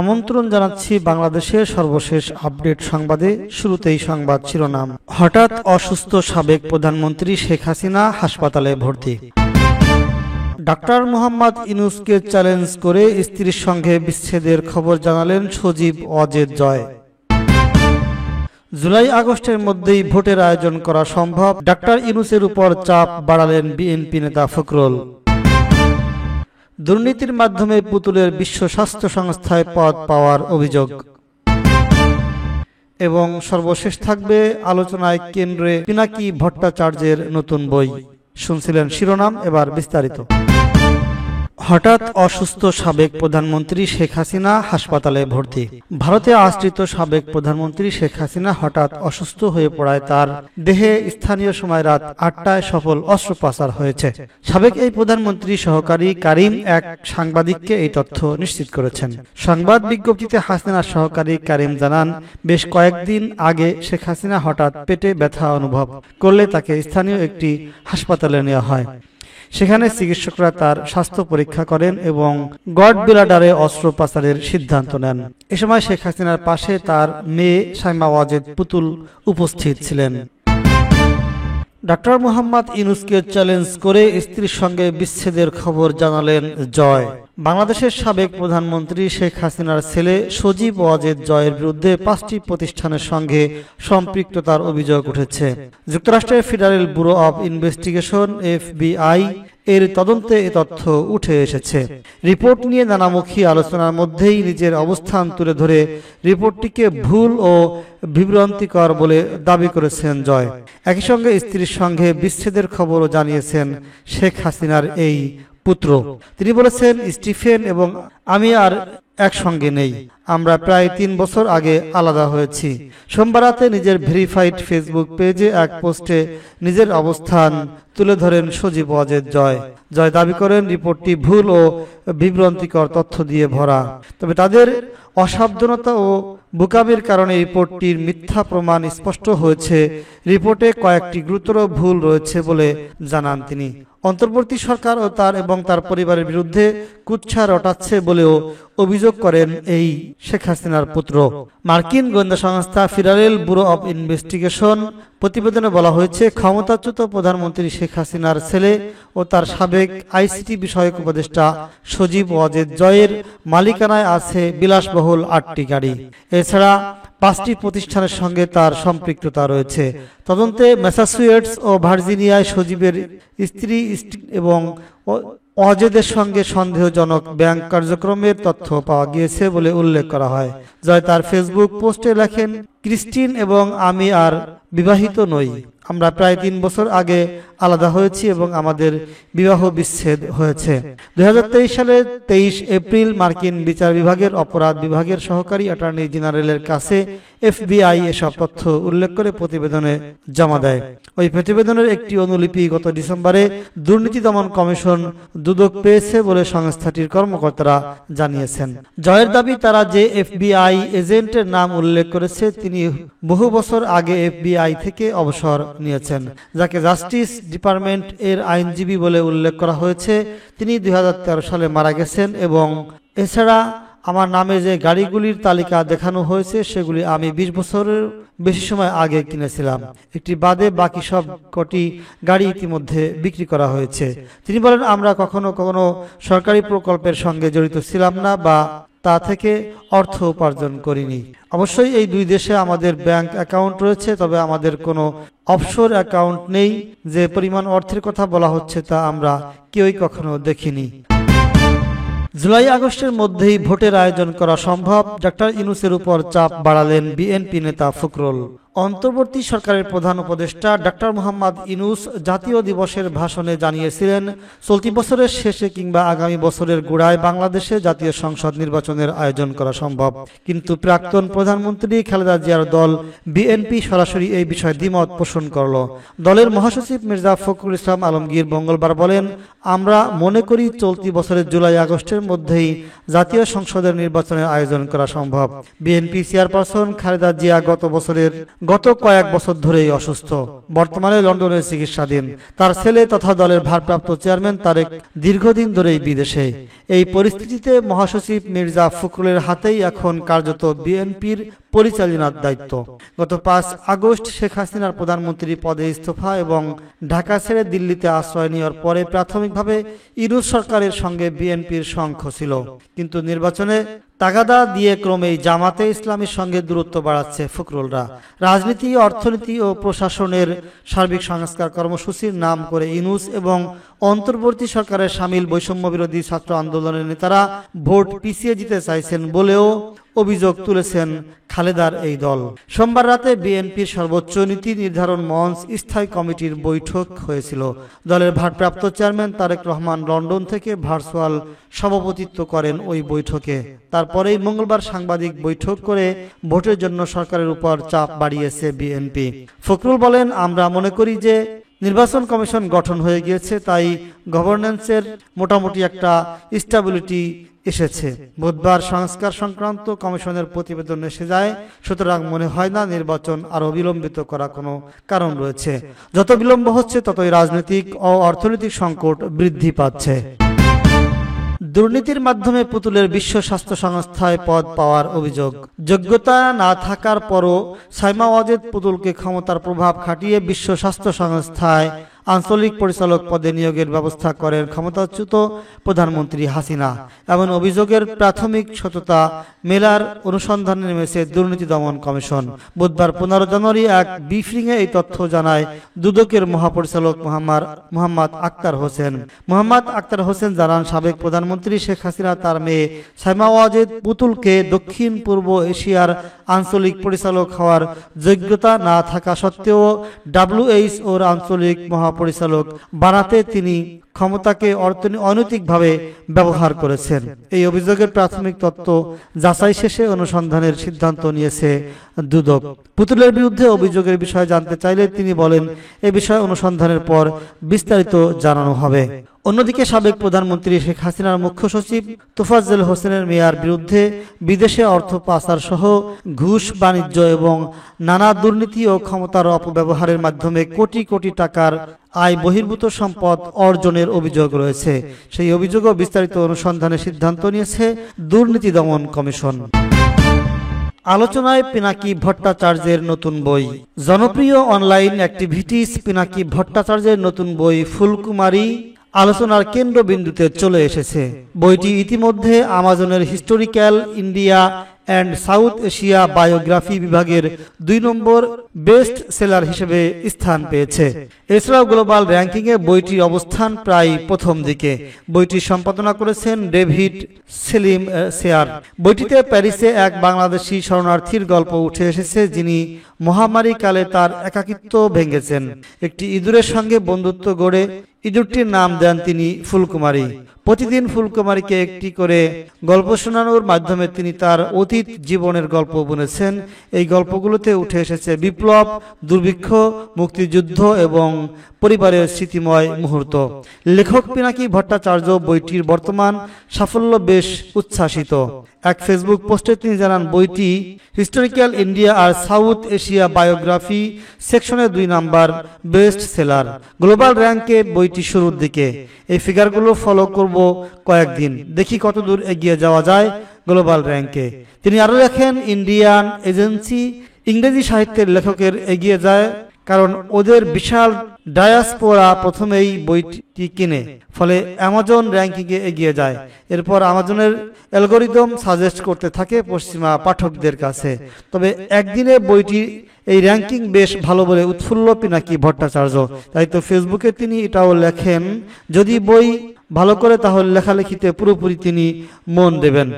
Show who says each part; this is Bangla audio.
Speaker 1: আমন্ত্রণ জানাচ্ছি বাংলাদেশের সর্বশেষ আপডেট সংবাদে। শুরুতেই সংবাদ শিরোনাম। হঠাৎ অসুস্থ সাবেক প্রধানমন্ত্রী শেখ হাসিনা হাসপাতালে ভর্তি। ডাক্তার মোহাম্মদ ইউনূসকে চ্যালেঞ্জ করে স্ত্রীর সঙ্গে বিচ্ছেদের খবর জানালেন সজীব ওয়াজেদ জয়। জুলাই আগস্টের মধ্যেই ভোটের আয়োজন করা সম্ভব, ডাক্তার ইউনূসের উপর চাপ বাড়ালেন বিএনপি নেতা ফখরুল। দুর্নীতির মাধ্যমে পুতুলের বিশ্ব স্বাস্থ্য সংস্থায় পদ পাওয়ার অভিযোগ। এবং সর্বশেষ থাকবে আলোচনায় কেন্দ্রে পিনাকি ভট্টাচার্যের নতুন বই। শুনছিলেন শিরোনাম, এবার বিস্তারিত। হঠাৎ অসুস্থ সাবেক প্রধানমন্ত্রী শেখ হাসিনা হাসপাতালে ভর্তি। ভারতে আশ্রিত সাবেক প্রধানমন্ত্রী শেখ হাসিনা হঠাৎ অসুস্থ হয়ে পড়ায় তার দেহে স্থানীয় সময় রাত ৮টায় সফল অস্ত্রোপচার হয়েছে। সাবেক এই প্রধানমন্ত্রী সহকারী কারিম এক সাংবাদিককে এই তথ্য নিশ্চিত করেছেন। সংবাদ বিজ্ঞপ্তিতে হাসিনার সহকারী কারিম জানান, বেশ কয়েকদিন আগে শেখ হাসিনা হঠাৎ পেটে ব্যথা অনুভব করলে তাকে স্থানীয় একটি হাসপাতালে নেওয়া হয়। সেখানে চিকিৎসকরা তার স্বাস্থ্য পরীক্ষা করেন এবং গড ব্লাডারে অস্ত্রোপচারের সিদ্ধান্ত নেন। এ সময় শেখ হাসিনার পাশে তার মেয়ে শাইমা ওয়াজেদ পুতুল উপস্থিত ছিলেন। ডাক্তার মোহাম্মদ ইউনূসকে চ্যালেঞ্জ করে স্ত্রীর সঙ্গে বিচ্ছেদের খবর জানালেন জয়। বাংলাদেশের সাবেক প্রধানমন্ত্রী শেখ হাসিনার ছেলে সজীব ওয়াজেদ জয়ের বিরুদ্ধে ৫টি প্রতিষ্ঠানের সঙ্গে সম্পৃক্ততার অভিযোগ উঠেছে। যুক্তরাষ্ট্রের federal bureau of investigation FBI এর তদন্তে এ তথ্য উঠে এসেছে। রিপোর্ট নিয়ে নানামুখী আলোচনার মধ্যেই নিজের অবস্থান তুলে ধরে রিপোর্টটিকে ভুল ও বিভ্রান্তিকর বলে দাবি করেছেন জয়। একই সঙ্গে স্ত্রীর সঙ্গে বিচ্ছেদের খবরও জানিয়েছেন শেখ হাসিনার এই পুত্র। তিনি বলেছেন, স্টিফেন এবং আমি আর একসঙ্গে নেই, আমরা প্রায় ৩ বছর আগে আলাদা হয়েছি। সোমবার রাতে নিজের ভেরিফাইড ফেসবুক পেজে এক পোস্টে নিজের অবস্থান তুলে ধরেন সজীব ওয়াজেদ জয়। জয় দাবি করেন রিপোর্টটি ভুল ও বিভ্রান্তিকর তথ্য দিয়ে ভরা, তবে তাদের অসাবধানতা ও বোকামির কারণে রিপোর্টটির মিথ্যা প্রমাণ স্পষ্ট হয়েছে। রিপোর্টে কয়েকটি গুরুতর ভুল রয়েছে বলে জানান তিনি। অন্তর্বর্তী সরকার ও তার পরিবারের বিরুদ্ধে কুৎসা রটাচ্ছে বলেও অভিযোগ করেন এই শেখ হাসিনার পুত্র। মার্কিন গোয়েন্দা সংস্থা ফেডারেল ব্যুরো অব ইনভেস্টিগেশন প্রতিবেদনে বলা হয়েছে, ক্ষমতাচ্যুত প্রধানমন্ত্রী শেখ হাসিনার ছেলে ও তার সাবেক ICT বিষয়ক উপদেষ্টা সজীব ওয়াজেদ জয়ের মালিকানায় আছে বিলাসবহুল 8টি গাড়ি। এছাড়া 5টি প্রতিষ্ঠানের সঙ্গে তার সম্পৃক্ততা রয়েছে। তদন্তে ম্যাসাচুসেটস ও ভার্জিনিয়ায় সজীবের স্ত্রী এবং ওয়াজেদের সঙ্গে সন্দেহজনক ব্যাংক কার্যক্রমের তথ্য পাওয়া গিয়েছে বলে উল্লেখ করা হয়। জয় তার ফেসবুক পোস্টে লেখেন, ক্রিস্টিন এবং আমি আর বিবাহিত নই, আমরা প্রায় 3 বছর আগে আলাদা হয়েছি এবং আমাদের বিবাহ বিচ্ছেদ হয়েছে। 2023 সালের 23 এপ্রিল মার্কিন বিচার বিভাগের অপরাধ বিভাগের সহকারী অ্যাটর্নি জেনারেলের কাছে FBI এসব তথ্য উল্লেখ করে প্রতিবেদনে জমা দেয়। ওই প্রতিবেদনের একটি অনুলিপি গত ডিসেম্বরে দুর্নীতি দমন কমিশন দুদক পেয়েছে বলে সংস্থাটির কর্মকর্তারা জানিয়েছেন। জয়ের দাবি, তারা যে FBI এজেন্টের নাম উল্লেখ করেছে তিনি বহু বছর আগে FBI থেকে অবসর নিয়েছেন, যাকে জাস্টিস ডিপার্টমেন্ট এর আইনজীবী বলে উল্লেখ করা হয়েছে। তিনি 2013 সালে মারা গেছেন এবং এছাড়া আমার নামে যে গাড়িগুলির তালিকা দেখানো হয়েছে সেগুলি আমি 20 বছরের বেশি সময় আগে কিনেছিলাম। একটি বাদে বাকি সব কটি গাড়ি ইতিমধ্যে বিক্রি করা হয়েছে। তিনি বলেন, আমরা কখনো সরকারি প্রকল্পের সঙ্গে জড়িত ছিলাম না বা তা থেকে অর্থ উপার্জন করিনি। অবশ্যই এই 2 দেশে আমাদের ব্যাংক অ্যাকাউন্ট রয়েছে, তবে আমাদের কোনো অফশোর অ্যাকাউন্ট নেই। যে পরিমাণ অর্থের কথা বলা হচ্ছে তা আমরা কেউই কখনো দেখিনি। জুলাই আগস্টের মধ্যেই ভোটের আয়োজন করা সম্ভব, ডাক্তার ইউনূসের উপর চাপ বাড়ালেন বিএনপি নেতা ফখরুল। অন্তর্বর্তী সরকারের প্রধান উপদেষ্টা ডাক্তার মোহাম্মদ ইউনূস জাতীয় দিবসের ভাষণে জানিয়েছিলেন, চলতি বছরের শেষে কিংবা আগামী বছরের গোড়ায় বাংলাদেশে জাতীয় সংসদ নির্বাচনের আয়োজন করা সম্ভব। কিন্তু প্রাক্তন প্রধানমন্ত্রী খালেদা জিয়ার দল বিএনপি সরাসরি এই বিষয়ে দ্বিমত পোষণ করল। দলের মহাসচিব মির্জা ফখরুল ইসলাম আলমগীর মঙ্গলবার বলেন, আমরা মনে করি চলতি বছরের জুলাই আগস্টের মধ্যেই জাতীয় সংসদের নির্বাচনের আয়োজন করা সম্ভব। বিএনপি চেয়ারপারসন খালেদা জিয়া গত কয়েক বছর ধরেই অসুস্থ, বর্তমানে লন্ডনে চিকিৎসাধীন। তার ছেলে তথা দলের ভারপ্রাপ্ত চেয়ারম্যান তারেক দীর্ঘদিন ধরেই বিদেশে। এই পরিস্থিতিতে মহাসচিব মির্জা ফখরুলের হাতেই এখন কার্যত বিএনপির পরিচালনার দায়িত্ব। গত 5 আগস্ট শেখ হাসিনার প্রধানমন্ত্রী পদে ইস্তফা এবং ঢাকা ছেড়ে দিল্লিতে আশ্রয় নেওয়ার পরে প্রাথমিকভাবে ইউনূস সরকারের সঙ্গে বিএনপির সংখ্য ছিল, কিন্তু নির্বাচনে তাগাদা দিয়ে ক্রমেই জামাতে ইসলামীর সঙ্গে দূরত্ব বাড়াচ্ছে ফখরুলরা। রাজনীতি, অর্থনীতি ও প্রশাসনের সার্বিক সংস্কার কর্মসূচির নাম করে ইউনূস এবং অন্তর্বর্তী সরকারের সামিল বৈষম্য বিরোধী ছাত্র আন্দোলনের নেতারা ভোট পিছিয়ে দিতে চাইছেন বলেও অভিযোগ তুলেছেন খালেদার এই দল। সোমবার রাতে বিএনপির সর্বোচ্চ নীতি নির্ধারণ মঞ্চ স্থায়ী কমিটির বৈঠক হয়েছিল। দলের ভারপ্রাপ্ত চেয়ারম্যান তারেক রহমান লন্ডন থেকে ভার্চুয়াল সভাপতিত্ব করেন ওই বৈঠকে। তারপরেই মঙ্গলবার সাংবাদিক বৈঠক করে ভোটের জন্য সরকারের উপর চাপ বাড়িয়েছে বিএনপি। ফখরুল বলেন, আমরা মনে করি যে নির্বাচন কমিশন গঠন হয়ে গিয়েছে, তাই গভর্নেন্সের মোটামুটি একটা স্টেবিলিটি এসেছে। বুধবার সংস্কার সংক্রান্ত কমিশনের প্রতিবেদন এসে যায়, সুতরাং মনে হয় না নির্বাচন আরো বিলম্বিত করা কোনো কারণ রয়েছে। যত বিলম্ব হচ্ছে ততই রাজনৈতিক ও অর্থনৈতিক সংকট বৃদ্ধি পাচ্ছে। দুর্নীতির মাধ্যমে পুতুলের বিশ্ব স্বাস্থ্য সংস্থায় পদ পাওয়ার অভিযোগ। যোগ্যতা না থাকার পরও সাইমা ওয়াজেদ পুতুলকে ক্ষমতার প্রভাব খাটিয়ে বিশ্ব স্বাস্থ্য সংস্থায় আঞ্চলিক পরিচালক পদে নিয়োগের ব্যবস্থা করেন ক্ষমতাচ্যুত প্রধানমন্ত্রী হাসিনা। এমন অভিযোগের প্রাথমিক সত্যতা মেলার অনুসন্ধানে নেমেছে দুর্নীতি দমন কমিশন। বুধবার 15 জানুয়ারি এক ব্রিফিংয়ে এই তথ্য জানায় দুদকের মহাপরিচালক মোহাম্মদ আক্তার হোসেন। মোহাম্মদ আক্তার হোসেন জানান, সাবেক প্রধানমন্ত্রী শেখ হাসিনা তার মেয়ে সাইমা ওয়াজেদ পুতুলকে দক্ষিণ পূর্ব এশিয়ার আঞ্চলিক পরিচালক হওয়ার যোগ্যতা না থাকা সত্ত্বেও WHOর আঞ্চলিক পরিচালক বানাতে তিনি ক্ষমতাকে অনৈতিকভাবে ব্যবহার করেছেন। এই অভিযোগের প্রাথমিক তথ্য যাচাই শেষে অনুসন্ধানের সিদ্ধান্ত নিয়েছে দুদক। পুতুলের বিরুদ্ধে অভিযোগের বিষয়ে জানতে চাইলে তিনি বলেন, এ বিষয়ে অনুসন্ধানের পর বিস্তারিত জানানো হবে। অন্যদিকে সাবেক প্রধানমন্ত্রী শেখ হাসিনার মুখ্য সচিব তোফাজ্জল হোসেনের মেয়ার বিরুদ্ধে বিদেশে অর্থ পাচার সহ ঘুষ, বাণিজ্য এবং নানা দুর্নীতি ও ক্ষমতার অপব্যবহারের মাধ্যমে কোটি কোটি টাকার আয় বহির্ভূত সম্পদ অর্জনের অভিযোগ রয়েছে। সেই অভিযোগও বিস্তারিত অনুসন্ধানের সিদ্ধান্ত নিয়েছে দুর্নীতি দমন কমিশন। আলোচনায় পিনাকি ভট্টাচার্যের নতুন বই। জনপ্রিয় অনলাইন অ্যাক্টিভিটিস পিনাকি ভট্টাচার্যের নতুন বই ফুলকুমারী আলোচনার কেন্দ্রবিন্দুতে চলে এসেছে। বইটি ইতিমধ্যে আমাজনের historical India and South Asia biography বিভাগের 2 নম্বর বেস্ট সেলার হিসেবে স্থান পেয়েছে। এছাড়াও গ্লোবাল র্যাঙ্কিংয়ে বইটির অবস্থান প্রায় প্রথম দিকে। বইটি সম্পাদনা করেছেন ডেভিড সেলিম শেয়ার। বইটিতে প্যারিসে এক বাংলাদেশি শরণার্থীর গল্প উঠে এসেছে, যিনি মহামারীকালে তার একাকিত্ব ভেঙেছেন। একটি ইঁদুরের সঙ্গে বন্ধুত্ব গড়ে ইঁদুরটির নাম দেন তিনি ফুলকুমারী। প্রতিদিন ফুলকুমারীকে একটি করে গল্প শোনানোর মাধ্যমে তিনি তার অতীত জীবনের গল্প বুনেছেন। এই গল্পগুলোতে উঠে এসেছে বিপ্লব, দুর্ভিক্ষ, মুক্তিযুদ্ধ এবং পরিবারের স্মৃতিময় মুহূর্ত। লেখক পিনাকি ভট্টাচার্য বইটির বর্তমান সাফল্য বেশ উচ্ছ্বাসিত। এক ফেসবুক পোস্টে তিনি জানান, বইটি হিস্টোরিক্যাল ইন্ডিয়া আর সাউথ এশিয়া বায়োগ্রাফি সেকশনে 2 নাম্বার বেস্ট সেলার। গ্লোবাল র্যাঙ্কে বইটি শুরুর দিকে। এই ফিগারগুলো ফলো করব কয়েকদিন, দেখি কতদূর এগিয়ে যাওয়া যায় গ্লোবাল র্যাঙ্কে। তিনি আরো লেখেন, ইন্ডিয়ান এজেন্সি ইংরেজি সাহিত্যের লেখকের এগিয়ে যায়, কারণ ওদের বিশাল ডায়াসপোরা প্রথমেই বইটি কিনে, ফলে অ্যামাজন র্যাঙ্কিংয়ে এগিয়ে যায়। এরপর অ্যামাজনের অ্যালগরিদম সাজেস্ট করতে থাকে পশ্চিমা পাঠকদের কাছে। তবে একদিনে বইটি এই র্যাঙ্কিং বেশ ভালো বলে উৎফুল্ল পিনাকি ভট্টাচার্য। তাই তো ফেসবুকে তিনি এটাও লেখেন, যদি বই ভালো করে তাহলে লেখালেখিতে পুরোপুরি তিনি মন দেবেন।